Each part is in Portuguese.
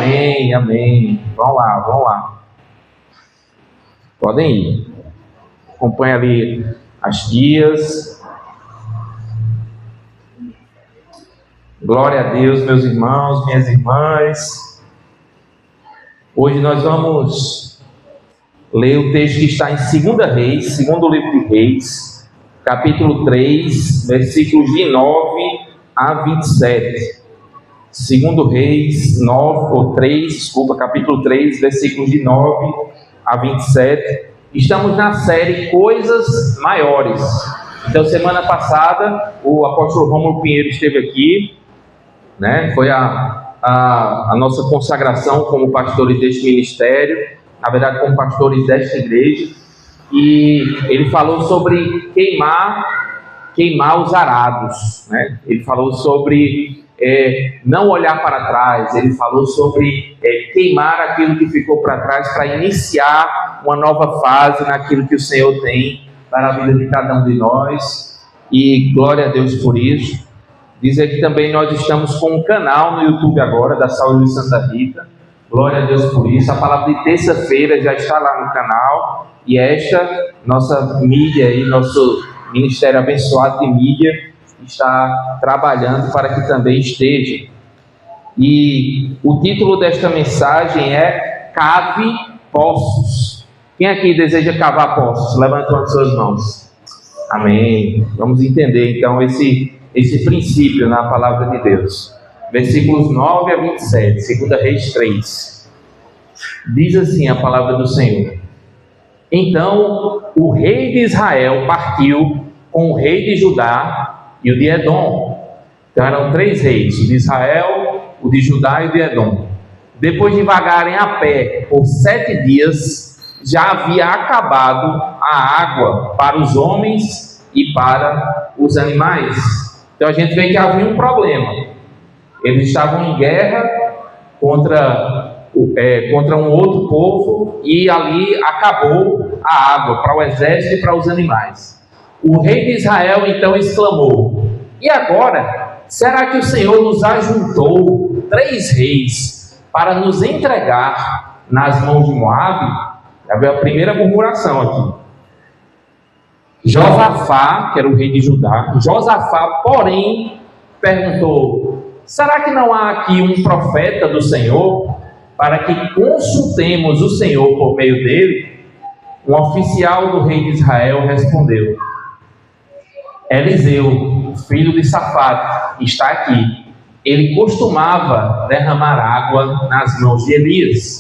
amém, amém. Vamos lá, vamos lá. Podem ir. Acompanhe ali as guias. Glória a Deus, meus irmãos, minhas irmãs. Hoje nós vamos ler o texto que está em 2 Reis, segundo livro de Reis, capítulo 3, versículos de 9 a 27. 2 Reis 3, capítulo 3, versículos de 9 a 27. Estamos na série Coisas Maiores. Então, semana passada, o apóstolo Rômulo Pinheiro esteve aqui, né? Foi a nossa consagração como pastores deste ministério, na verdade, como pastores desta igreja, e ele falou sobre queimar os arados, né? Ele falou sobre não olhar para trás, ele falou sobre queimar aquilo que ficou para trás para iniciar uma nova fase naquilo que o Senhor tem para a vida de cada um de nós, e glória a Deus por isso. Dizer que também nós estamos com um canal no YouTube agora, da Saúde de Santa Rita, glória a Deus por isso. A palavra de terça-feira já está lá no canal, e esta nossa mídia aí, nosso ministério abençoado de mídia, está trabalhando para que também esteja. E o título desta mensagem é Cave Poços. Quem aqui deseja cavar poços? Levanta as suas mãos. Amém. Vamos entender então esse princípio na palavra de Deus. Versículos 9 a 27, 2 Reis 3. Diz assim a palavra do Senhor: Então o rei de Israel partiu com o rei de Judá e o de Edom. Então eram 3 reis, o de Israel, o de Judá e o de Edom. Depois de vagarem a pé por 7 dias, já havia acabado a água para os homens e para os animais. Então a gente vê que havia um problema. Eles estavam em guerra contra um outro povo, e ali acabou a água para o exército e para os animais. O rei de Israel então exclamou: E agora, será que o Senhor nos ajuntou 3 reis para nos entregar nas mãos de Moabe? Já veio a primeira murmuração aqui. Josafá, que era o rei de Judá, Josafá, porém, perguntou: Será que não há aqui um profeta do Senhor para que consultemos o Senhor por meio dele? Um oficial do rei de Israel respondeu: Eliseu, filho de Safate, está aqui. Ele costumava derramar água nas mãos de Elias.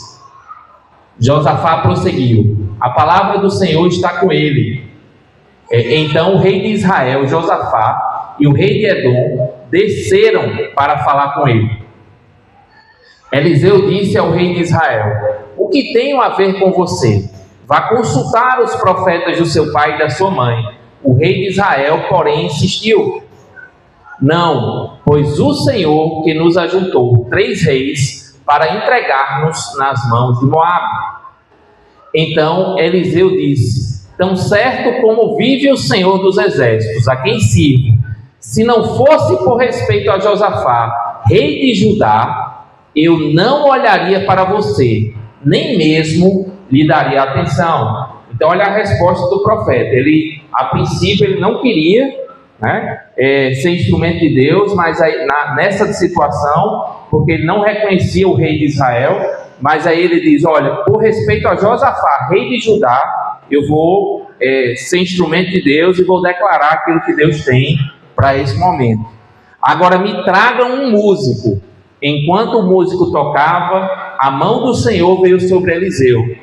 Josafá prosseguiu: A palavra do Senhor está com ele. Então o rei de Israel, Josafá, e o rei de Edom desceram para falar com ele. Eliseu disse ao rei de Israel: O que tenho a ver com você? Vá consultar os profetas do seu pai e da sua mãe. O rei de Israel, porém, insistiu: Não, pois o Senhor que nos ajuntou 3 reis para entregar-nos nas mãos de Moabe. Então Eliseu disse: Tão certo como vive o Senhor dos exércitos, a quem sirvo, se não fosse por respeito a Josafá, rei de Judá, eu não olharia para você, nem mesmo lhe daria atenção. Então olha a resposta do profeta. Ele, a princípio, ele não queria, né, ser instrumento de Deus, mas aí, nessa situação, porque ele não reconhecia o rei de Israel, mas aí ele diz: olha, por respeito a Josafá, rei de Judá, eu vou ser instrumento de Deus e vou declarar aquilo que Deus tem para esse momento. Agora me tragam um músico. Enquanto o músico tocava, a mão do Senhor veio sobre Eliseu,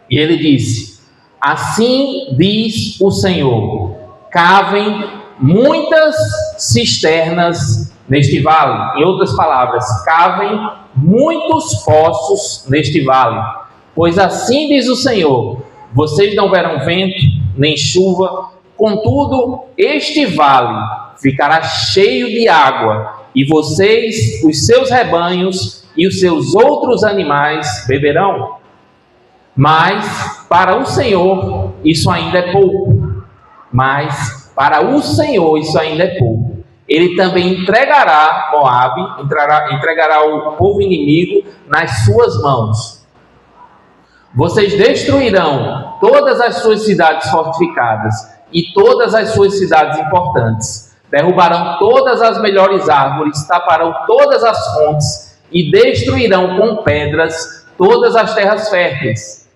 e ele disse: Assim diz o Senhor: cavem muitas cisternas neste vale. Em outras palavras, cavem muitos poços neste vale. Pois assim diz o Senhor: vocês não verão vento, nem chuva, contudo, este vale ficará cheio de água, e vocês, os seus rebanhos e os seus outros animais beberão. Mas para o Senhor isso ainda é pouco. Mas para o Senhor isso ainda é pouco. ele também entregará Moabe, entregará o povo inimigo nas suas mãos. Vocês destruirão todas as suas cidades fortificadas e todas as suas cidades importantes. Derrubarão todas as melhores árvores, taparão todas as fontes e destruirão com pedras todas as terras férteis.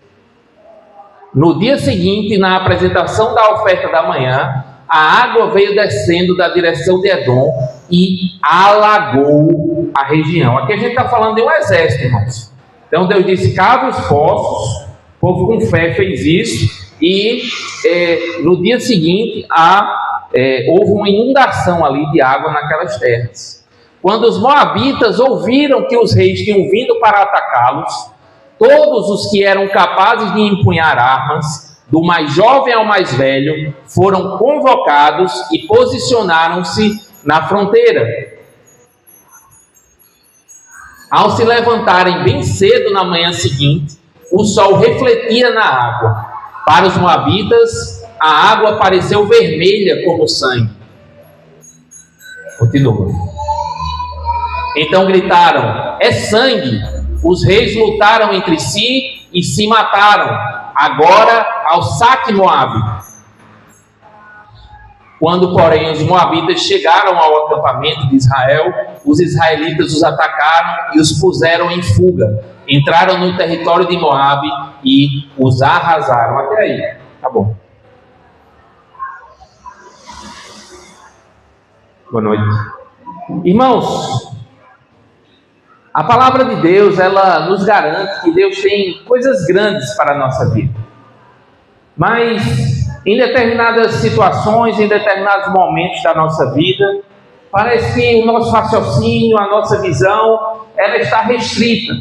No dia seguinte, na apresentação da oferta da manhã, a água veio descendo da direção de Edom e alagou a região. Aqui a gente está falando de um exército, irmãos. Então Deus disse: cave os poços. O povo com fé fez isso. E no dia seguinte houve uma inundação ali de água naquelas terras. Quando os moabitas ouviram que os reis tinham vindo para atacá-los, todos os que eram capazes de empunhar armas, do mais jovem ao mais velho, foram convocados e posicionaram-se na fronteira. Ao se levantarem bem cedo na manhã seguinte, o sol refletia na água. Para os moabitas, a água pareceu vermelha como sangue. Continua. Então gritaram: é sangue! Os reis lutaram entre si e se mataram. Agora ao saque Moabe. Quando, porém, os moabitas chegaram ao acampamento de Israel, os israelitas os atacaram e os puseram em fuga. Entraram no território de Moabe e os arrasaram. Até aí, tá bom. Boa noite. Irmãos, a palavra de Deus, ela nos garante que Deus tem coisas grandes para a nossa vida. Mas em determinadas situações, em determinados momentos da nossa vida, parece que o nosso raciocínio, a nossa visão, ela está restrita.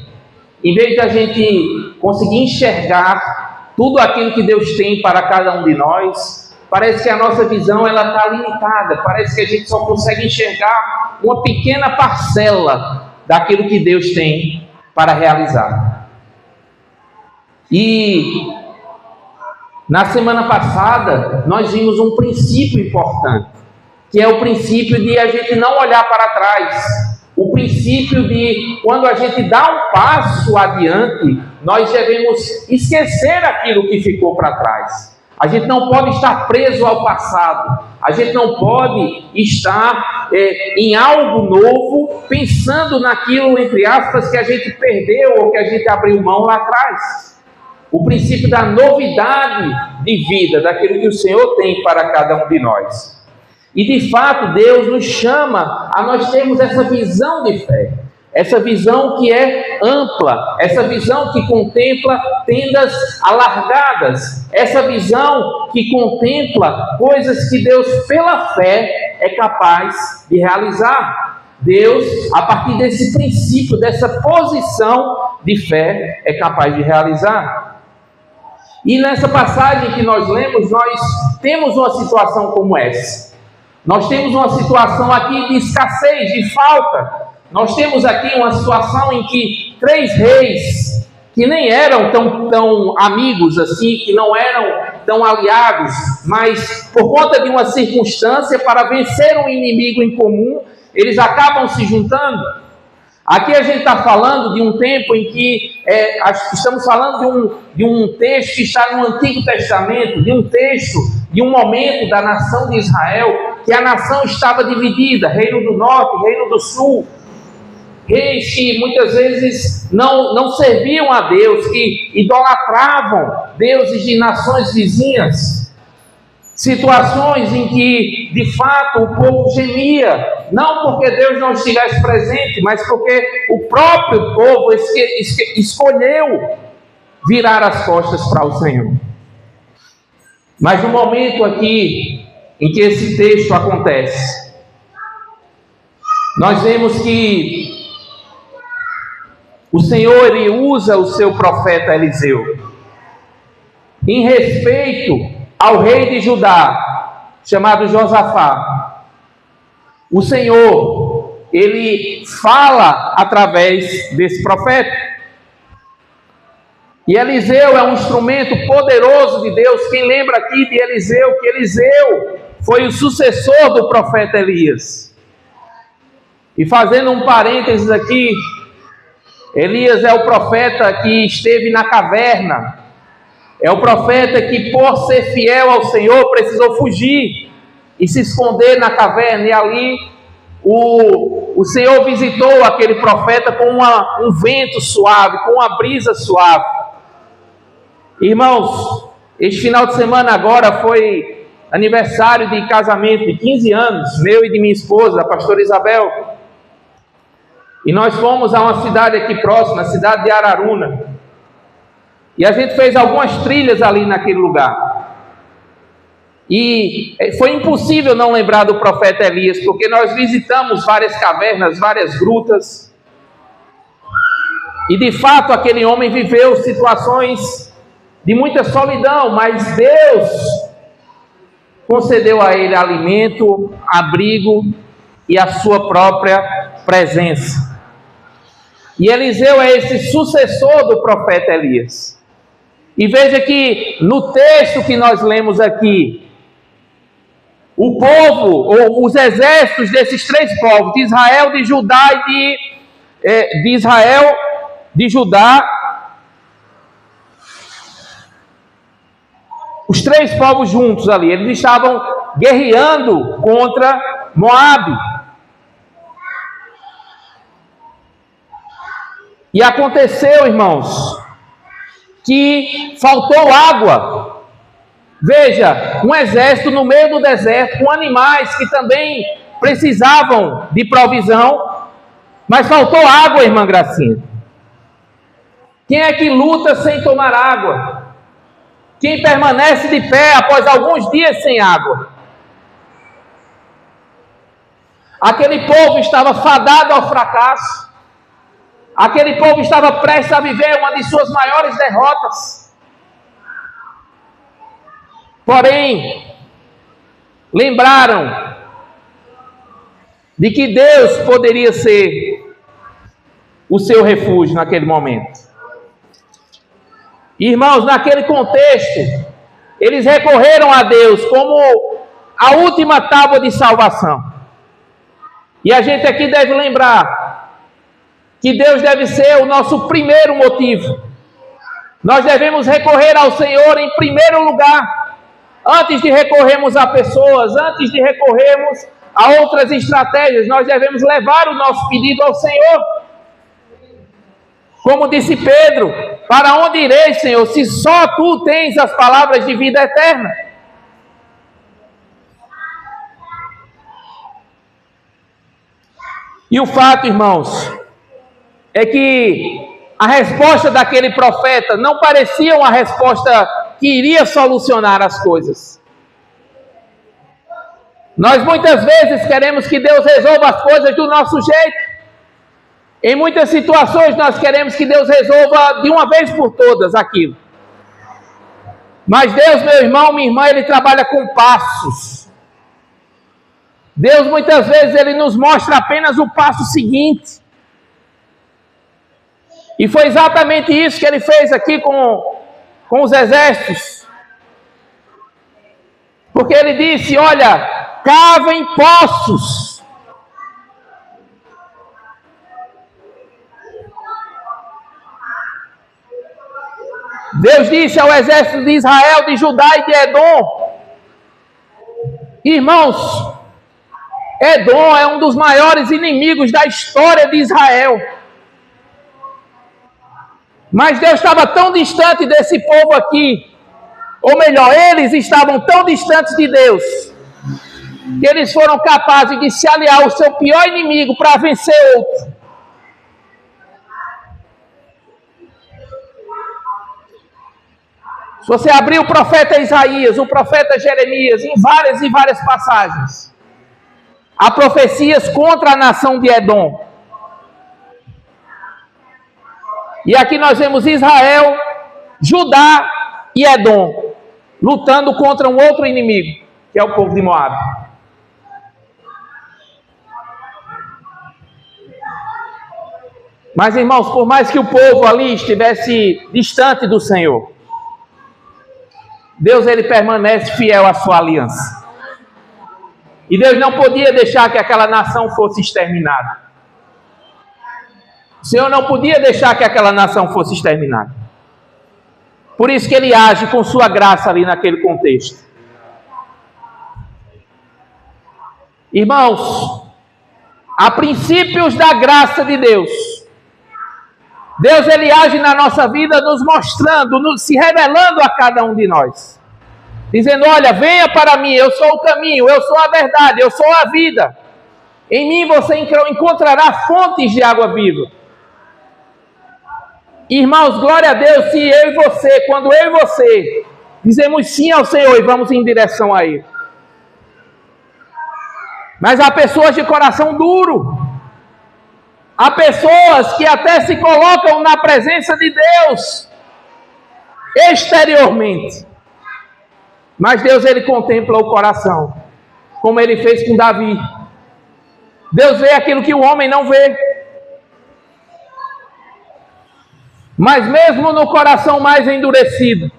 Em vez de a gente conseguir enxergar tudo aquilo que Deus tem para cada um de nós, parece que a nossa visão ela está limitada. Parece que a gente só consegue enxergar uma pequena parcela daquilo que Deus tem para realizar. E na semana passada, nós vimos um princípio importante, que é o princípio de a gente não olhar para trás. O princípio de, quando a gente dá um passo adiante, nós devemos esquecer aquilo que ficou para trás. A gente não pode estar preso ao passado. A gente não pode estar em algo novo, pensando naquilo, entre aspas, que a gente perdeu ou que a gente abriu mão lá atrás. O princípio da novidade de vida, daquilo que o Senhor tem para cada um de nós. E de fato Deus nos chama a nós termos essa visão de fé, essa visão que é ampla, essa visão que contempla tendas alargadas, essa visão que contempla coisas que Deus, pela fé, é capaz de realizar. Deus, a partir desse princípio, dessa posição de fé, é capaz de realizar. E nessa passagem que nós lemos, nós temos uma situação como essa. Nós temos uma situação aqui de escassez, de falta. Nós temos aqui uma situação em que 3 reis, que nem eram tão amigos assim, que não eram tão aliados, mas por conta de uma circunstância, para vencer um inimigo em comum, eles acabam se juntando. Aqui a gente está falando de um tempo em que estamos falando de um texto que está no Antigo Testamento, de um texto, de um momento da nação de Israel, que a nação estava dividida, reino do norte, reino do sul, reis que muitas vezes não serviam a Deus, que idolatravam deuses de nações vizinhas. Situações em que, de fato, o povo gemia, não porque Deus não estivesse presente, mas porque o próprio povo escolheu virar as costas para o Senhor. Mas no momento aqui em que esse texto acontece, nós vemos que o Senhor ele usa o seu profeta Eliseu em respeito ao rei de Judá, chamado Josafá. O Senhor, ele fala através desse profeta. E Eliseu é um instrumento poderoso de Deus. Quem lembra aqui de Eliseu, que Eliseu foi o sucessor do profeta Elias. E fazendo um parênteses aqui, Elias é o profeta que esteve na caverna. É o profeta que, por ser fiel ao Senhor, precisou fugir e se esconder na caverna. E ali o Senhor visitou aquele profeta com um vento suave, com uma brisa suave. Irmãos, este final de semana agora foi aniversário de casamento de 15 anos, meu e de minha esposa, a pastora Isabel. E nós fomos a uma cidade aqui próxima, a cidade de Araruna. E a gente fez algumas trilhas ali naquele lugar. E foi impossível não lembrar do profeta Elias, porque nós visitamos várias cavernas, várias grutas. E de fato aquele homem viveu situações de muita solidão, mas Deus concedeu a ele alimento, abrigo e a sua própria presença. E Eliseu é esse sucessor do profeta Elias. E veja que no texto que nós lemos aqui, o povo, ou os exércitos desses três povos, de Israel, de Judá e de Judá, os três povos juntos ali, eles estavam guerreando contra Moabe. E aconteceu, irmãos, que faltou água. Veja, um exército no meio do deserto, com animais que também precisavam de provisão, mas faltou água, irmã Gracinha. Quem é que luta sem tomar água? Quem permanece de pé após alguns dias sem água? Aquele povo estava fadado ao fracasso. Aquele povo estava prestes a viver uma de suas maiores derrotas. Porém, lembraram de que Deus poderia ser o seu refúgio naquele momento. Irmãos, naquele contexto, eles recorreram a Deus como a última tábua de salvação. E a gente aqui deve lembrar que Deus deve ser o nosso primeiro motivo. Nós devemos recorrer ao Senhor em primeiro lugar, antes de recorrermos a pessoas, antes de recorrermos a outras estratégias. Nós devemos levar o nosso pedido ao Senhor. Como disse Pedro: para onde irei, Senhor, se só Tu tens as palavras de vida eterna? E o fato, irmãos, é que a resposta daquele profeta não parecia uma resposta que iria solucionar as coisas. Nós muitas vezes queremos que Deus resolva as coisas do nosso jeito. Em muitas situações nós queremos que Deus resolva de uma vez por todas aquilo. Mas Deus, meu irmão, minha irmã, Ele trabalha com passos. Deus muitas vezes Ele nos mostra apenas o passo seguinte. E foi exatamente isso que Ele fez aqui com os exércitos. Porque Ele disse: olha, cavem poços. Deus disse ao exército de Israel, de Judá e de Edom: irmãos, Edom é um dos maiores inimigos da história de Israel. Mas Deus estava tão distante desse povo aqui, ou melhor, eles estavam tão distantes de Deus, que eles foram capazes de se aliar ao seu pior inimigo para vencer outro. Se você abrir o profeta Isaías, o profeta Jeremias, em várias e várias passagens, há profecias contra a nação de Edom. E aqui nós vemos Israel, Judá e Edom lutando contra um outro inimigo, que é o povo de Moabe. Mas, irmãos, por mais que o povo ali estivesse distante do Senhor, Deus, Ele permanece fiel à sua aliança. E Deus não podia deixar que aquela nação fosse exterminada. O Senhor não podia deixar que aquela nação fosse exterminada. Por isso que ele age com sua graça ali naquele contexto. Irmãos, há princípios da graça de Deus. Deus, ele age na nossa vida nos mostrando, se revelando a cada um de nós. Dizendo, olha, venha para mim, eu sou o caminho, eu sou a verdade, eu sou a vida. Em mim você encontrará fontes de água viva. Irmãos, glória a Deus, se eu e você, quando eu e você dizemos sim ao Senhor e vamos em direção a Ele. Mas há pessoas de coração duro. Há pessoas que até se colocam na presença de Deus exteriormente. Mas Deus, ele contempla o coração, como ele fez com Davi. Deus vê aquilo que o homem não vê. Mas mesmo no coração mais endurecido,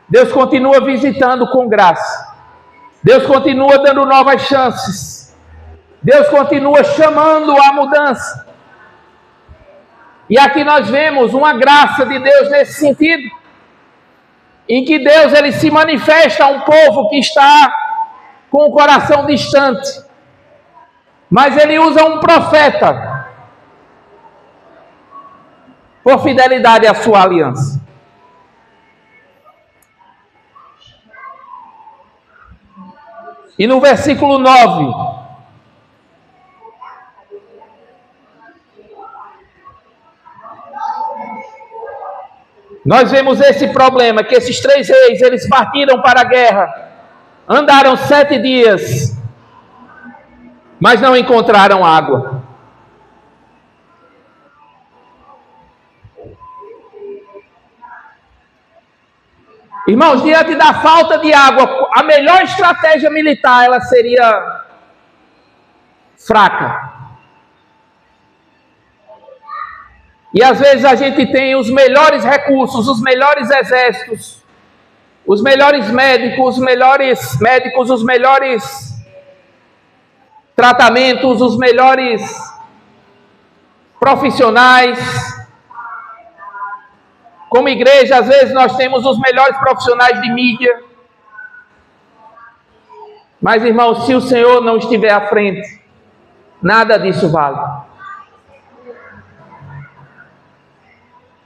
Deus continua visitando com graça. Deus continua dando novas chances. Deus continua chamando a mudança. E aqui nós vemos uma graça de Deus nesse sentido, em que Deus, ele se manifesta a um povo que está com o coração distante, mas ele usa um profeta por fidelidade à sua aliança. E no versículo 9, nós vemos esse problema, que esses 3 reis, eles partiram para a guerra, andaram 7 dias, mas não encontraram água. Irmãos, diante da falta de água, a melhor estratégia militar, ela seria fraca. E às vezes a gente tem os melhores recursos, os melhores exércitos, os melhores médicos, os melhores tratamentos, os melhores profissionais. Como igreja, às vezes nós temos os melhores profissionais de mídia. Mas, irmãos, se o Senhor não estiver à frente, nada disso vale.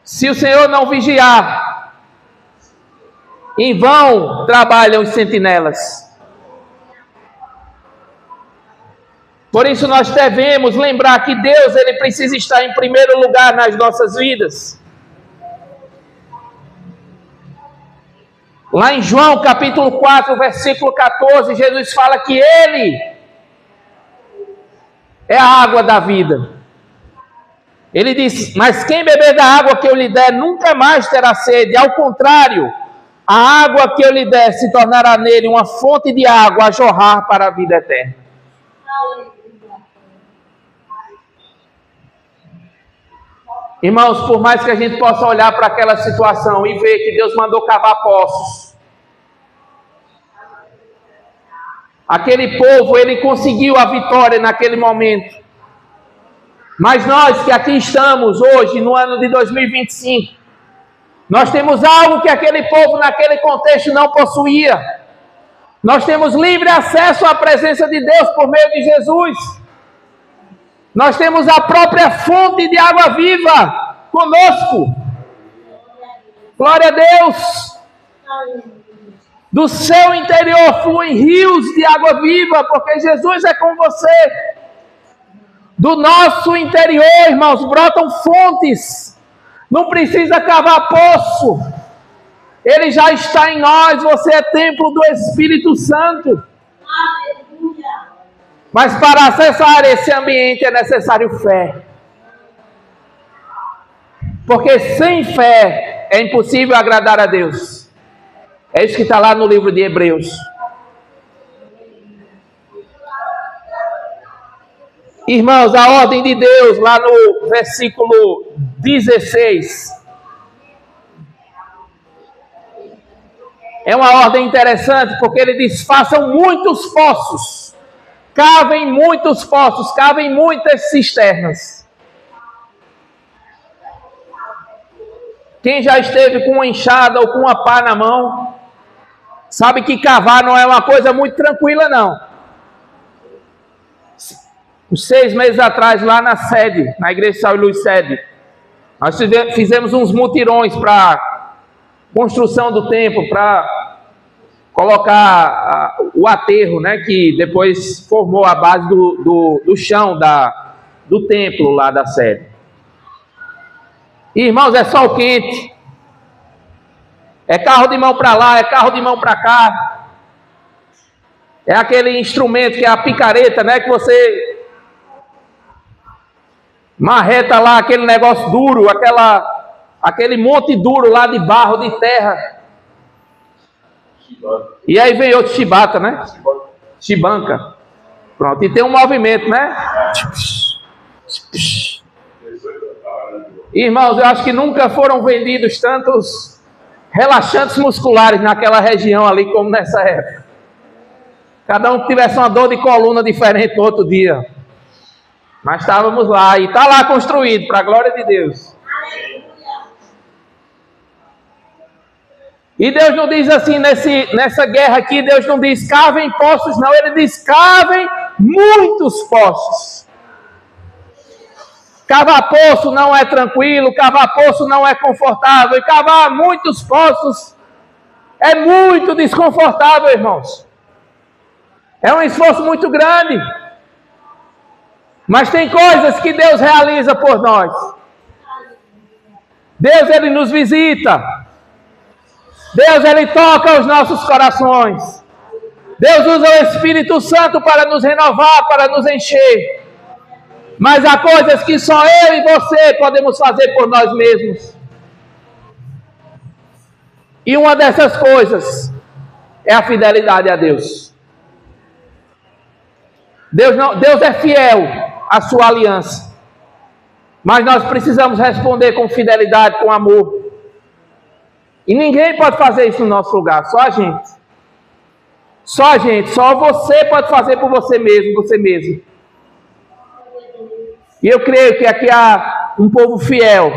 Se o Senhor não vigiar, em vão trabalham os sentinelas. Por isso nós devemos lembrar que Deus, ele precisa estar em primeiro lugar nas nossas vidas. Lá em João capítulo 4, versículo 14, Jesus fala que Ele é a água da vida. Ele diz, mas quem beber da água que eu lhe der, nunca mais terá sede. Ao contrário, a água que eu lhe der se tornará nele uma fonte de água a jorrar para a vida eterna. Irmãos, por mais que a gente possa olhar para aquela situação e ver que Deus mandou cavar poços, aquele povo, ele conseguiu a vitória naquele momento. Mas nós que aqui estamos hoje, no ano de 2025, nós temos algo que aquele povo naquele contexto não possuía. Nós temos livre acesso à presença de Deus por meio de Jesus. Nós temos a própria fonte de água viva conosco. Glória a Deus. Do seu interior fluem rios de água viva, porque Jesus é com você. Do nosso interior, irmãos, brotam fontes. Não precisa cavar poço. Ele já está em nós. Você é templo do Espírito Santo. Mas para acessar esse ambiente é necessário fé. Porque sem fé é impossível agradar a Deus. É isso que está lá no livro de Hebreus. Irmãos, a ordem de Deus, lá no versículo 16, é uma ordem interessante, porque ele diz, façam muitos poços, cavem muitos poços, cavem muitas cisternas. Quem já esteve com uma enxada ou com uma pá na mão, sabe que cavar não é uma coisa muito tranquila, não. Uns 6 meses atrás, lá na sede, na Igreja São Luís Sede, nós fizemos uns mutirões para construção do templo, para colocar o aterro, né, que depois formou a base do chão do templo lá da sede. Irmãos, é sol quente, é carro de mão para lá, é carro de mão para cá, é aquele instrumento que é a picareta, né, que você marreta lá aquele negócio duro, aquele monte duro lá de barro, de terra. E aí vem outro chibata, né? Chibanca. Pronto, e tem um movimento, né? Irmãos, eu acho que nunca foram vendidos tantos relaxantes musculares naquela região ali como nessa época. Cada um tivesse uma dor de coluna diferente no outro dia. Mas estávamos lá, e está lá construído, para a glória de Deus. E Deus não diz assim, nessa guerra aqui, Deus não diz cavem poços, não. Ele diz cavem muitos poços. Cavar poço não é tranquilo, cavar poço não é confortável. E cavar muitos poços é muito desconfortável, irmãos. É um esforço muito grande. Mas tem coisas que Deus realiza por nós. Deus, Ele nos visita. Deus, Ele toca os nossos corações. Deus usa o Espírito Santo para nos renovar, para nos encher. Mas há coisas que só eu e você podemos fazer por nós mesmos. E uma dessas coisas é a fidelidade a Deus. Deus é fiel à sua aliança. Mas nós precisamos responder com fidelidade, com amor. E ninguém pode fazer isso no nosso lugar, só a gente. Só a gente, só você pode fazer por você mesmo, você mesmo. E eu creio que aqui há um povo fiel.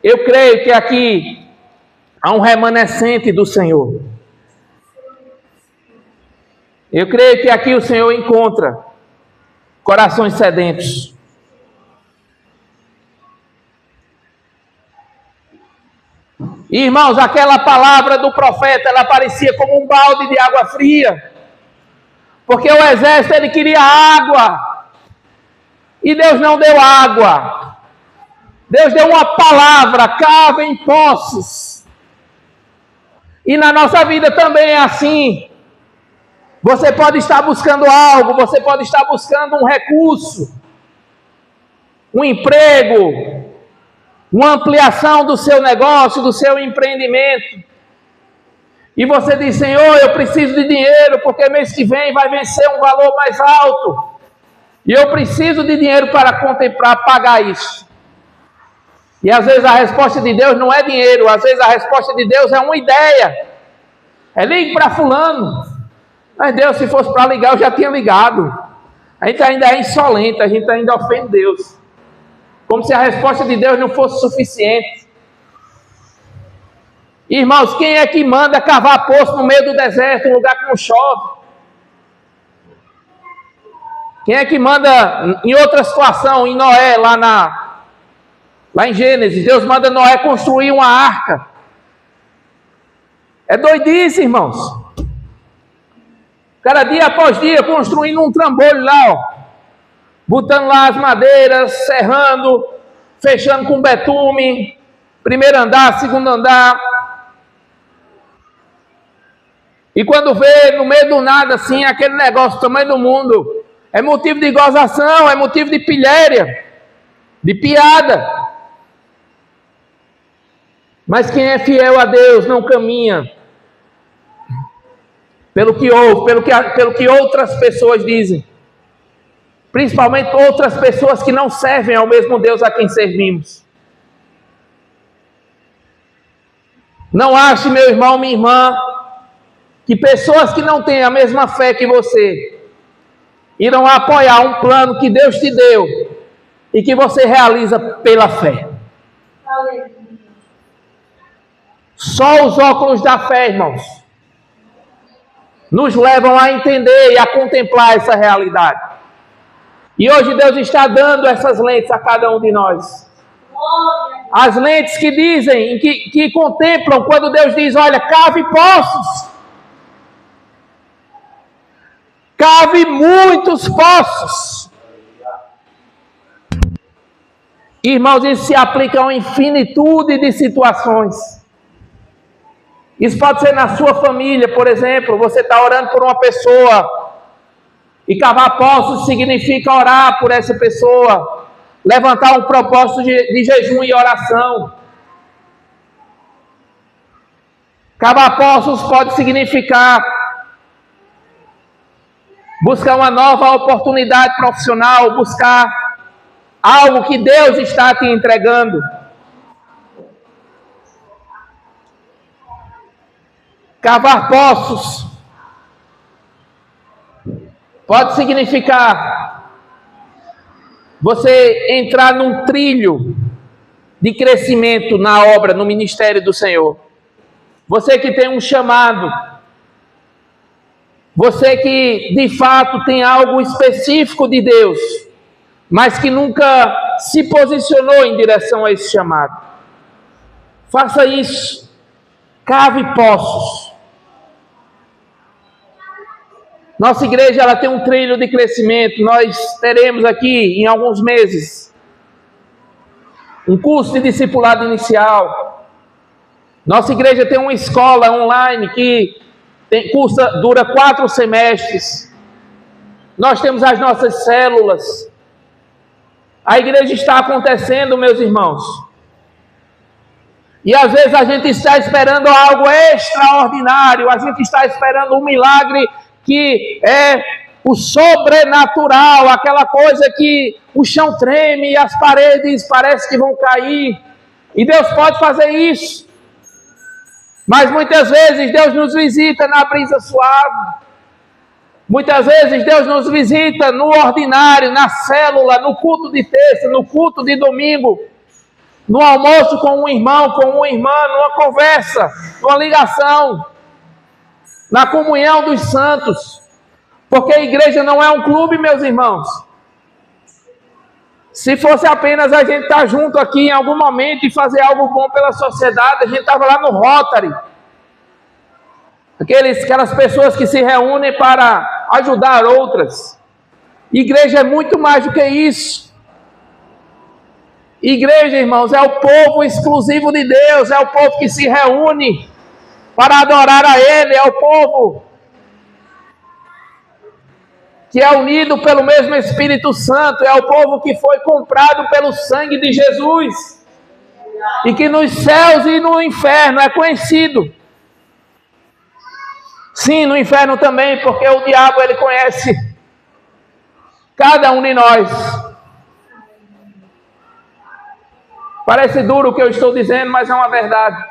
Eu creio que aqui há um remanescente do Senhor. Eu creio que aqui o Senhor encontra corações sedentos. Irmãos, aquela palavra do profeta, ela parecia como um balde de água fria. Porque o exército, ele queria água. E Deus não deu água. Deus deu uma palavra, cavem poços. E na nossa vida também é assim. Você pode estar buscando algo, você pode estar buscando um recurso, um emprego, uma ampliação do seu negócio, do seu empreendimento. E você diz, Senhor, eu preciso de dinheiro, porque mês que vem vai vencer um valor mais alto. E eu preciso de dinheiro para contemplar, pagar isso. E às vezes a resposta de Deus não é dinheiro, às vezes a resposta de Deus é uma ideia. É ligue para fulano. Mas Deus, se fosse para ligar, eu já tinha ligado. A gente ainda é insolente, a gente ainda ofende Deus. Como se a resposta de Deus não fosse suficiente. Irmãos, quem é que manda cavar poço no meio do deserto, um lugar que não chove? Quem é que manda, em outra situação, em Noé, lá em Gênesis, Deus manda Noé construir uma arca. É doidice, irmãos. Cada dia após dia, construindo um trambolho lá, ó. Botando lá as madeiras, serrando, fechando com betume, primeiro andar, segundo andar. E quando vê no meio do nada, assim, aquele negócio do tamanho do mundo, é motivo de gozação, é motivo de pilhéria, de piada. Mas quem é fiel a Deus não caminha pelo que ouve, pelo que outras pessoas dizem. Principalmente outras pessoas que não servem ao mesmo Deus a quem servimos. Não ache, meu irmão, minha irmã, que pessoas que não têm a mesma fé que você irão apoiar um plano que Deus te deu e que você realiza pela fé. Só os óculos da fé, irmãos, nos levam a entender e a contemplar essa realidade. E hoje Deus está dando essas lentes a cada um de nós. As lentes que dizem, que contemplam quando Deus diz, olha, cave poços. Cave muitos poços. Irmãos, isso se aplica a uma infinitude de situações. Isso pode ser na sua família, por exemplo. Você está orando por uma pessoa. E cavar poços significa orar por essa pessoa. Levantar um propósito de jejum e oração. Cavar poços pode significar buscar uma nova oportunidade profissional, buscar algo que Deus está te entregando. Cavar poços pode significar você entrar num trilho de crescimento na obra, no ministério do Senhor. Você que tem um chamado, você que de fato tem algo específico de Deus, mas que nunca se posicionou em direção a esse chamado. Faça isso. Cave poços. Nossa igreja ela tem um trilho de crescimento. Nós teremos aqui, em alguns meses, um curso de discipulado inicial. Nossa igreja tem uma escola online que dura 4 semestres. Nós temos as nossas células. A igreja está acontecendo, meus irmãos. E às vezes a gente está esperando algo extraordinário. A gente está esperando um milagre que é o sobrenatural, aquela coisa que o chão treme e as paredes parece que vão cair. E Deus pode fazer isso. Mas muitas vezes Deus nos visita na brisa suave. Muitas vezes Deus nos visita no ordinário, na célula, no culto de terça, no culto de domingo, no almoço com um irmão, com uma irmã, numa conversa, numa ligação, na comunhão dos santos. Porque a igreja não é um clube, meus irmãos. Se fosse apenas a gente estar junto aqui em algum momento e fazer algo bom pela sociedade, a gente estava lá no Rotary. Aquelas pessoas que se reúnem para ajudar outras. Igreja é muito mais do que isso. Igreja, irmãos, é o povo exclusivo de Deus, é o povo que se reúne para adorar a Ele, é o povo que é unido pelo mesmo Espírito Santo, é o povo que foi comprado pelo sangue de Jesus e que nos céus e no inferno é conhecido. Sim, no inferno também, porque o diabo ele conhece cada um de nós. Parece duro o que eu estou dizendo, mas é uma verdade.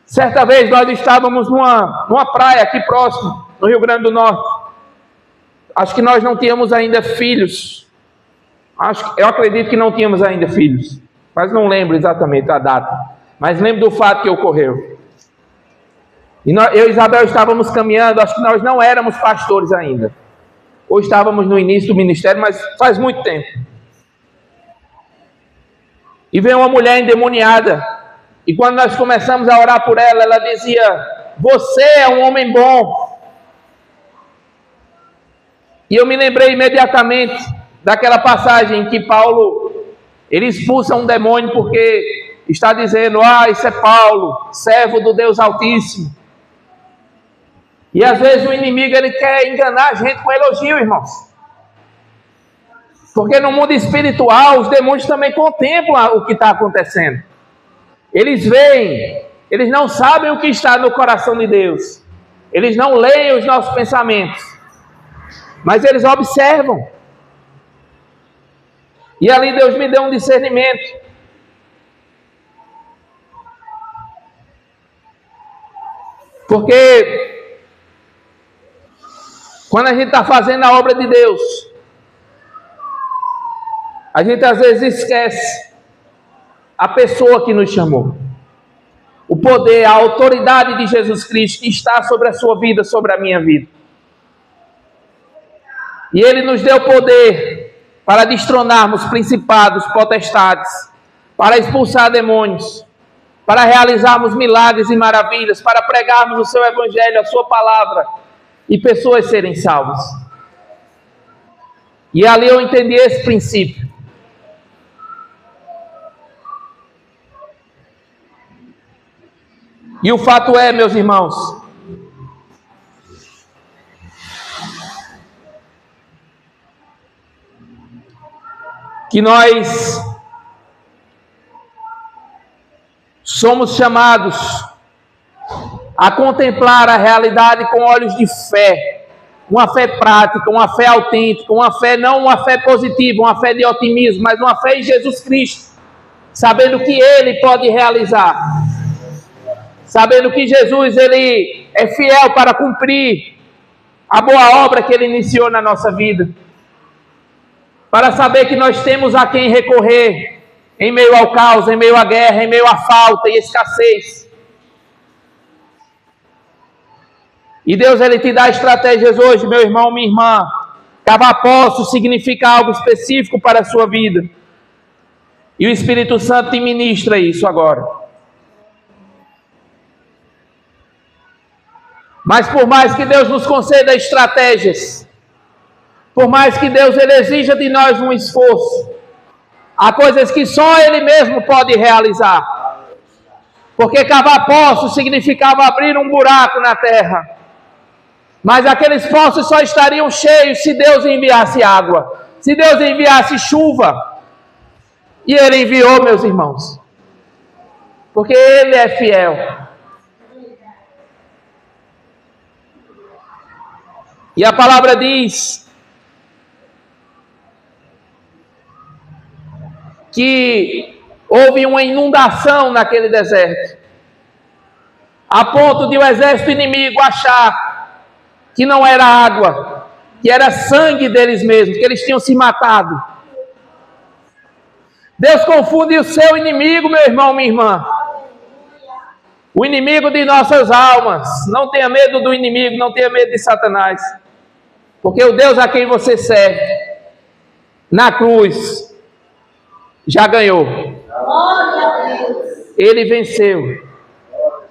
Certa vez nós estávamos numa praia aqui próximo, no Rio Grande do Norte. Acho que nós não tínhamos ainda filhos. Eu acredito que não tínhamos ainda filhos. Mas não lembro exatamente a data. Mas lembro do fato que ocorreu. E eu e Isabel estávamos caminhando, acho que nós não éramos pastores ainda. Ou estávamos no início do ministério, mas faz muito tempo. E veio uma mulher endemoniada. E quando nós começamos a orar por ela, ela dizia: você é um homem bom. E eu me lembrei imediatamente daquela passagem em que Paulo, ele expulsa um demônio porque está dizendo: isso é Paulo, servo do Deus Altíssimo. E às vezes o inimigo ele quer enganar a gente com elogio, irmãos. Porque no mundo espiritual os demônios também contemplam o que está acontecendo. Eles veem, eles não sabem o que está no coração de Deus. Eles não leem os nossos pensamentos. Mas eles observam. E ali Deus me deu um discernimento. Porque quando a gente está fazendo a obra de Deus, a gente às vezes esquece a pessoa que nos chamou. o poder, a autoridade de Jesus Cristo que está sobre a sua vida, sobre a minha vida. E Ele nos deu poder para destronarmos principados, potestades, para expulsar demônios, para realizarmos milagres e maravilhas, para pregarmos o seu evangelho, a sua palavra, e pessoas serem salvas. E ali eu entendi esse princípio. E o fato é, meus irmãos, que nós somos chamados a contemplar a realidade com olhos de fé, uma fé prática, uma fé autêntica, uma fé, não uma fé positiva, uma fé de otimismo, mas uma fé em Jesus Cristo, sabendo que Ele pode realizar, sabendo que Jesus, Ele é fiel para cumprir a boa obra que Ele iniciou na nossa vida, para saber que nós temos a quem recorrer em meio ao caos, em meio à guerra, em meio à falta e escassez. E Deus, Ele te dá estratégias hoje, meu irmão, minha irmã. Cavar poços significa algo específico para a sua vida. E o Espírito Santo te ministra isso agora. Mas por mais que Deus nos conceda estratégias, por mais que Deus Ele exija de nós um esforço, há coisas que só Ele mesmo pode realizar. Porque cavar poços significava abrir um buraco na terra. Mas aqueles poços só estariam cheios se Deus enviasse água, se Deus enviasse chuva. E Ele enviou, meus irmãos, porque Ele é fiel. E a palavra diz que houve uma inundação naquele deserto, a ponto de o exército inimigo achar que não era água, que era sangue deles mesmos, que eles tinham se matado. Deus confunde o seu inimigo, meu irmão, minha irmã. O inimigo de nossas almas. Não tenha medo do inimigo, não tenha medo de Satanás. Porque o Deus a quem você serve, na cruz, já ganhou. Glória a Deus. Ele venceu.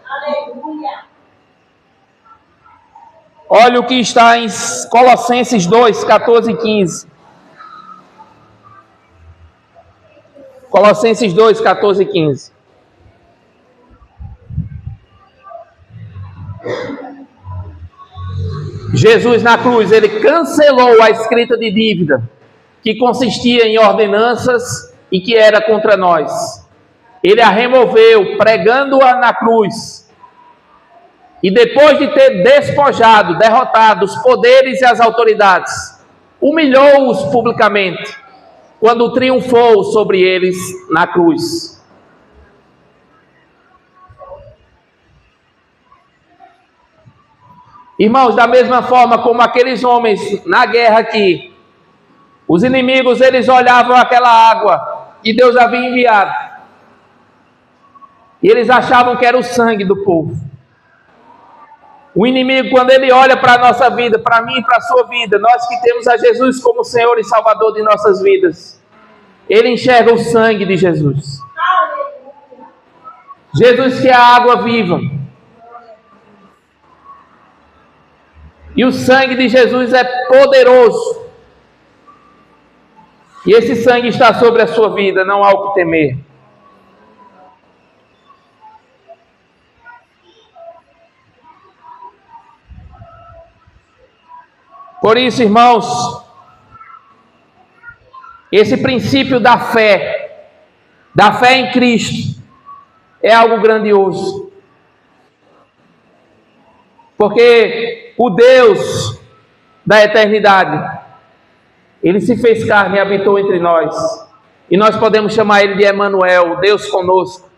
Aleluia. Olha o que está em Colossenses 2, 14 e 15. Colossenses 2, 14 e 15. Jesus na cruz, Ele cancelou a escrita de dívida, que consistia em ordenanças e que era contra nós. Ele a removeu, pregando-a na cruz. E depois de ter despojado, derrotado os poderes e as autoridades, humilhou-os publicamente, quando triunfou sobre eles na cruz. Irmãos, da mesma forma como aqueles homens na guerra aqui, os inimigos, eles olhavam aquela água que Deus havia enviado, e eles achavam que era o sangue do povo. O inimigo, quando ele olha para a nossa vida, para mim e para a sua vida, nós que temos a Jesus como Senhor e Salvador de nossas vidas, ele enxerga o sangue de Jesus. Jesus que é a água viva. E o sangue de Jesus é poderoso. E esse sangue está sobre a sua vida, não há o que temer. Por isso, irmãos, esse princípio da fé em Cristo, é algo grandioso. Porque o Deus da eternidade, Ele se fez carne e habitou entre nós. E nós podemos chamar Ele de Emanuel, Deus conosco.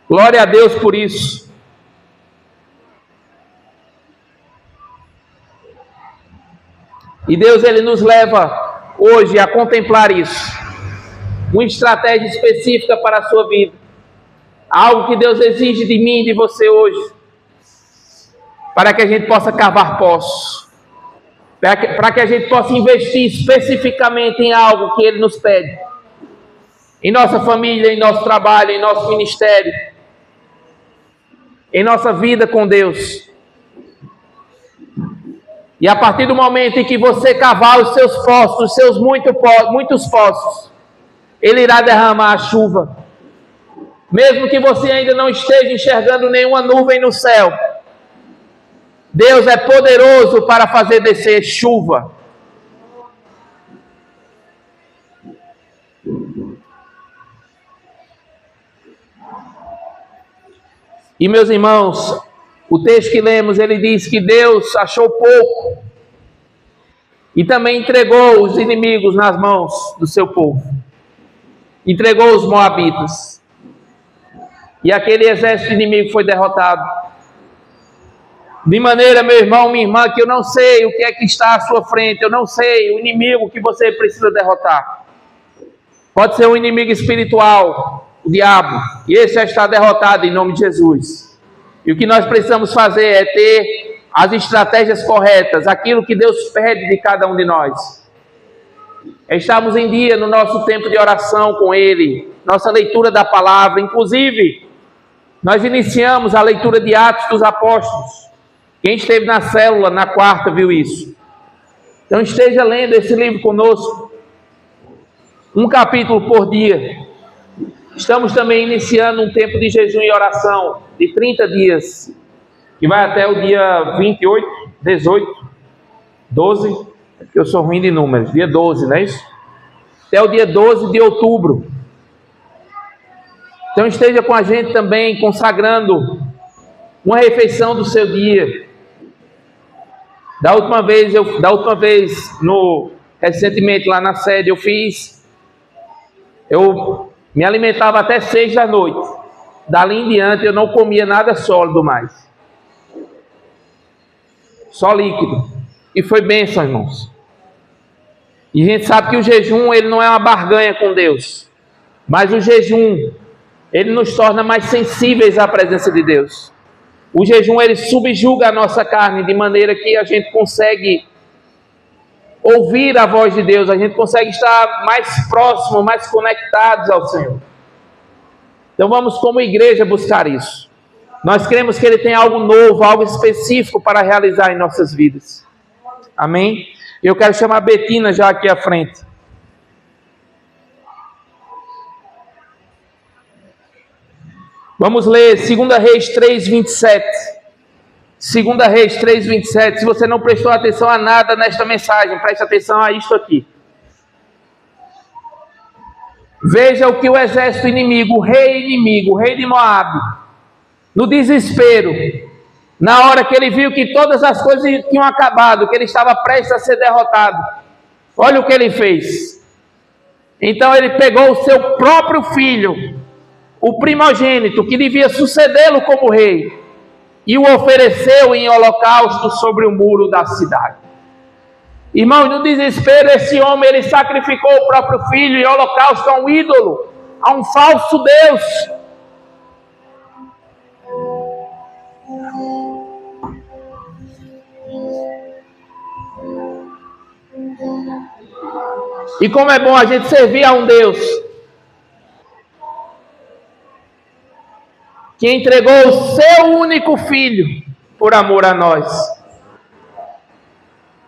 Glória a Deus por isso. E Deus, Ele nos leva hoje a contemplar isso. Uma estratégia específica para a sua vida. Algo que Deus exige de mim e de você hoje, para que a gente possa cavar poços, para que a gente possa investir especificamente em algo que Ele nos pede, em nossa família, em nosso trabalho, em nosso ministério, em nossa vida com Deus. E a partir do momento em que você cavar os seus poços, os seus muitos poços, Ele irá derramar a chuva. Mesmo que você ainda não esteja enxergando nenhuma nuvem no céu, Deus é poderoso para fazer descer chuva. E meus irmãos, o texto que lemos, ele diz que Deus achou pouco e também entregou os inimigos nas mãos do seu povo. Entregou os moabitas. E aquele exército inimigo foi derrotado. De maneira, meu irmão, minha irmã, que eu não sei o que é que está à sua frente, eu não sei o inimigo que você precisa derrotar. Pode ser um inimigo espiritual, o diabo, e esse já está derrotado em nome de Jesus. E o que nós precisamos fazer é ter as estratégias corretas, aquilo que Deus pede de cada um de nós. Estamos em dia no nosso tempo de oração com Ele, nossa leitura da palavra, inclusive, nós iniciamos a leitura de Atos dos Apóstolos. Quem esteve na célula na quarta viu isso. Então esteja lendo esse livro conosco, um capítulo por dia. Estamos também iniciando um tempo de jejum e oração de 30 dias, que vai até o dia 28, 18, 12, porque eu sou ruim de números, dia 12, não é isso? Até o dia 12 de outubro. Então esteja com a gente também, consagrando uma refeição do seu dia. Da última vez, recentemente lá na sede, eu me alimentava até 6 da noite. Dali em diante eu não comia nada sólido mais. Só líquido. E foi bênção, irmãos. E a gente sabe que o jejum, ele não é uma barganha com Deus. Mas o jejum, ele nos torna mais sensíveis à presença de Deus. O jejum, ele subjuga a nossa carne, de maneira que a gente consegue ouvir a voz de Deus, a gente consegue estar mais próximo, mais conectados ao Senhor. Então vamos como igreja buscar isso. Nós cremos que Ele tem algo novo, algo específico para realizar em nossas vidas. Amém? Eu quero chamar a Betina já aqui à frente. Vamos ler 2 Reis 3:27. 2 Reis 3:27. Se você não prestou atenção a nada nesta mensagem, preste atenção a isto aqui. Veja o que o exército inimigo, o rei de Moabe, no desespero, na hora que ele viu que todas as coisas tinham acabado, que ele estava prestes a ser derrotado, olha o que ele fez. Então ele pegou o seu próprio filho, o primogênito, que devia sucedê-lo como rei, e o ofereceu em holocausto sobre o muro da cidade. Irmãos, no desespero, esse homem, ele sacrificou o próprio filho em holocausto a um ídolo, a um falso Deus. E como é bom a gente servir a um Deus que entregou o seu único filho por amor a nós.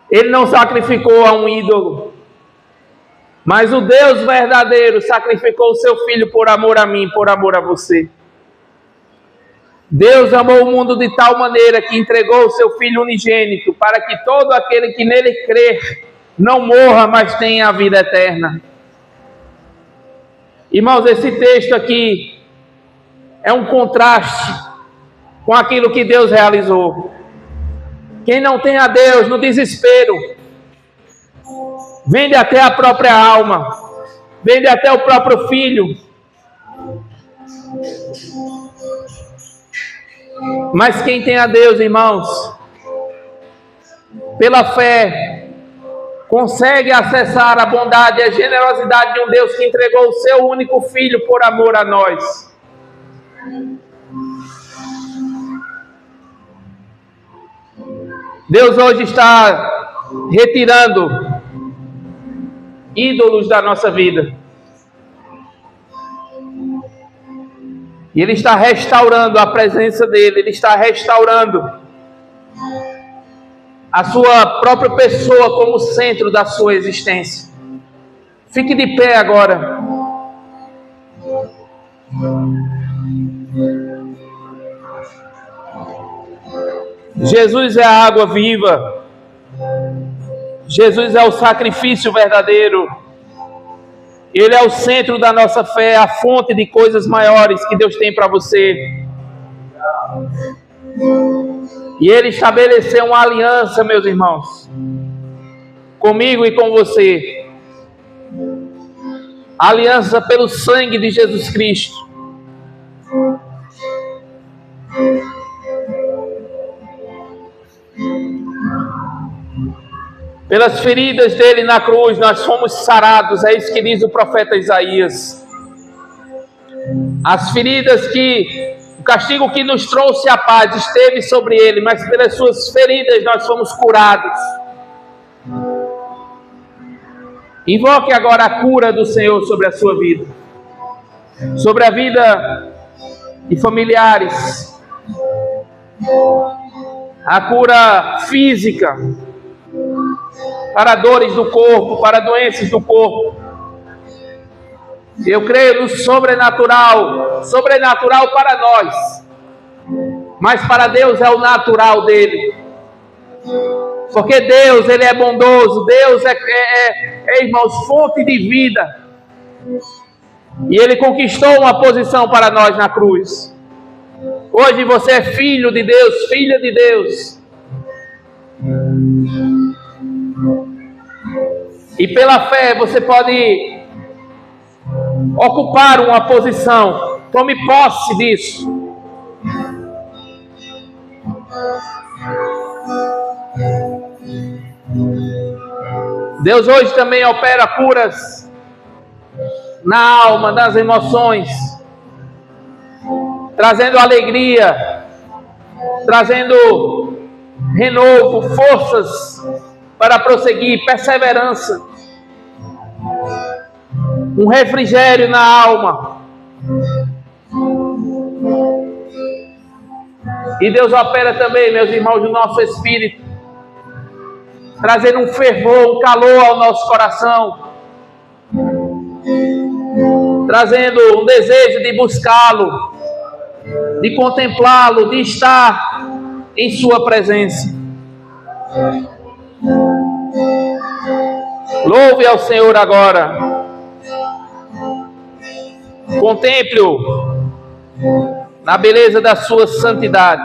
Ele não sacrificou a um ídolo, mas o Deus verdadeiro sacrificou o seu filho por amor a mim, por amor a você. Deus amou o mundo de tal maneira que entregou o seu filho unigênito, para que todo aquele que nele crer não morra, mas tenha a vida eterna. Irmãos, esse texto aqui é um contraste com aquilo que Deus realizou. Quem não tem a Deus no desespero, vende até a própria alma, vende até o próprio filho. Mas quem tem a Deus, irmãos, pela fé, consegue acessar a bondade e a generosidade de um Deus que entregou o seu único filho por amor a nós. Deus hoje está retirando ídolos da nossa vida. E Ele está restaurando a presença dEle. Ele está restaurando a sua própria pessoa como centro da sua existência. Fique de pé agora. Jesus é a água viva. Jesus é o sacrifício verdadeiro. Ele é o centro da nossa fé, a fonte de coisas maiores que Deus tem para você. E Ele estabeleceu uma aliança, meus irmãos, comigo e com você. A aliança pelo sangue de Jesus Cristo. Pelas feridas dele na cruz, nós fomos sarados. É isso que diz o profeta Isaías. As feridas que, o castigo que nos trouxe a paz esteve sobre ele, mas pelas suas feridas nós fomos curados. Invoque agora a cura do Senhor sobre a sua vida, sobre a vida de familiares, a cura física, para dores do corpo, para doenças do corpo. Eu creio no sobrenatural, sobrenatural para nós, mas para Deus é o natural dele, porque Deus, Ele é bondoso, Deus irmãos, fonte de vida, e Ele conquistou uma posição para nós na cruz. Hoje você é filho de Deus, filha de Deus, e pela fé você pode ocupar uma posição. Tome posse disso. Deus hoje também opera curas na alma, nas emoções, trazendo alegria, trazendo renovo, forças para prosseguir, perseverança, um refrigério na alma. E Deus opera também, meus irmãos, no nosso espírito, trazendo um fervor, um calor ao nosso coração, trazendo um desejo de buscá-lo, de contemplá-lo, de estar em sua presença. Louve ao Senhor agora. Contemple-o na beleza da sua santidade.